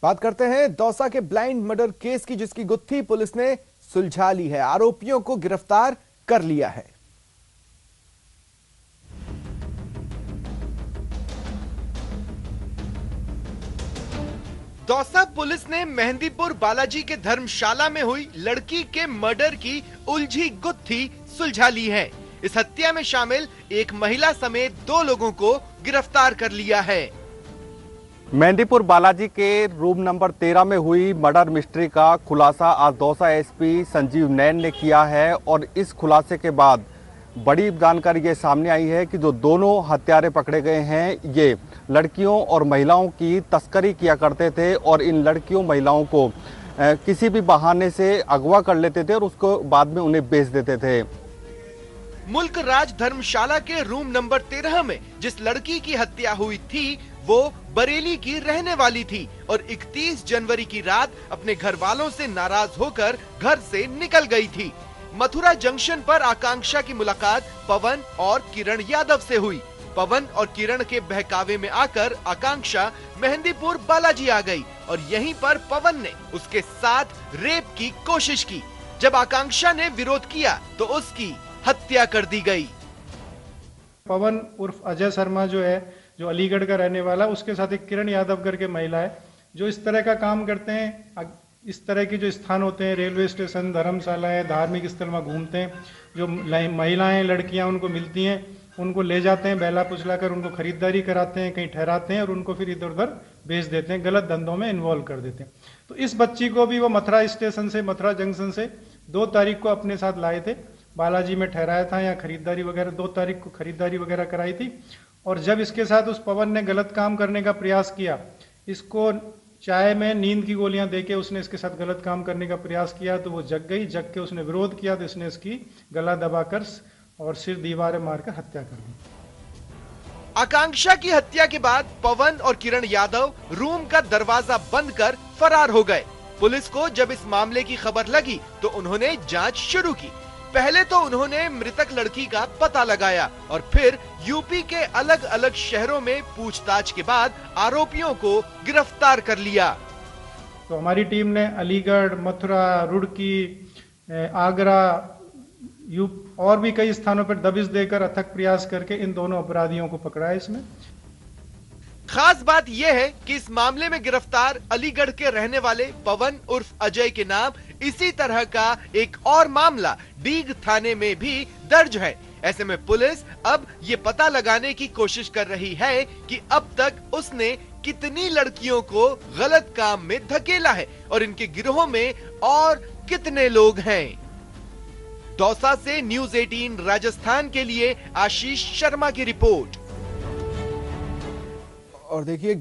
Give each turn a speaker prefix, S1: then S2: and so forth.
S1: बात करते हैं दौसा के ब्लाइंड मर्डर केस की, जिसकी गुत्थी पुलिस ने सुलझा ली है। आरोपियों को गिरफ्तार कर लिया है।
S2: दौसा पुलिस ने मेहंदीपुर बालाजी के धर्मशाला में हुई लड़की के मर्डर की उलझी गुत्थी सुलझा ली है। इस हत्या में शामिल एक महिला समेत 2 लोगों को गिरफ्तार कर लिया है।
S3: मेहंदीपुर बालाजी के रूम नंबर 13 में हुई मर्डर मिस्ट्री का खुलासा आज दौसा एसपी संजीव नैन ने किया है और इस खुलासे के बाद बड़ी जानकारी ये सामने आई है कि जो दोनों हत्यारे पकड़े गए हैं ये लड़कियों और महिलाओं की तस्करी किया करते थे और इन लड़कियों महिलाओं को किसी भी बहाने से अगवा कर लेते थे और उसको बाद में उन्हें बेच देते थे।
S2: मुल्क राज धर्मशाला के रूम नंबर 13 में जिस लड़की की हत्या हुई थी वो बरेली की रहने वाली थी और 31 जनवरी की रात अपने घर वालों से नाराज होकर घर से निकल गई थी। मथुरा जंक्शन पर आकांक्षा की मुलाकात पवन और किरण यादव से हुई। पवन और किरण के बहकावे में आकर आकांक्षा मेहंदीपुर बालाजी आ गई और यहीं पर पवन ने उसके साथ रेप की कोशिश की। जब आकांक्षा ने विरोध किया तो उसकी हत्या कर दी गई।
S4: पवन उर्फ अजय शर्मा जो अलीगढ़ का रहने वाला, उसके साथ एक किरण यादव करके महिला है जो इस तरह का काम करते हैं। इस तरह के जो स्थान होते हैं, रेलवे स्टेशन, धर्मशालाएं, धार्मिक स्थल में घूमते हैं, जो महिलाएं लड़कियां उनको मिलती हैं उनको ले जाते हैं, बहला फुसला कर उनको खरीदारी कराते हैं, कहीं ठहराते हैं और उनको फिर इधर उधर भेज देते हैं, गलत धंधों में इन्वॉल्व कर देते हैं। तो इस बच्ची को भी वो मथुरा स्टेशन से, मथुरा जंक्शन से 2 तारीख को अपने साथ लाए थे, बालाजी में ठहराया था, यहाँ खरीदारी वगैरह 2 तारीख को खरीदारी वगैरह कराई थी। और जब इसके साथ उस पवन ने गलत काम करने का प्रयास किया, इसको चाय में नींद की गोलियां देके उसने इसके साथ गलत काम करने का प्रयास किया तो वो जग गई। जग के उसने विरोध किया तो इसने इसकी गला दबाकर और सिर दीवारें मारकर हत्या कर दी।
S2: आकांक्षा की हत्या के बाद पवन और किरण यादव रूम का दरवाजा बंद कर फरार हो गए। पुलिस को जब इस मामले की खबर लगी तो उन्होंने जांच शुरू की। पहले तो उन्होंने मृतक लड़की का पता लगाया और फिर यूपी के अलग अलग शहरों में पूछताछ के बाद आरोपियों को गिरफ्तार कर लिया।
S4: तो हमारी टीम ने अलीगढ़, मथुरा, रुड़की, आगरा, और भी कई स्थानों पर दबिश देकर अथक प्रयास करके इन दोनों अपराधियों को पकड़ा है। इसमें
S2: खास बात यह है कि इस मामले में गिरफ्तार अलीगढ़ के रहने वाले पवन उर्फ अजय के नाम इसी तरह का एक और मामला डीग थाने में भी दर्ज है। ऐसे में पुलिस अब ये पता लगाने की कोशिश कर रही है कि अब तक उसने कितनी लड़कियों को गलत काम में धकेला है और इनके गिरोह में और कितने लोग हैं। दौसा से न्यूज़ 18 राजस्थान के लिए आशीष शर्मा की रिपोर्ट।
S1: और देखिए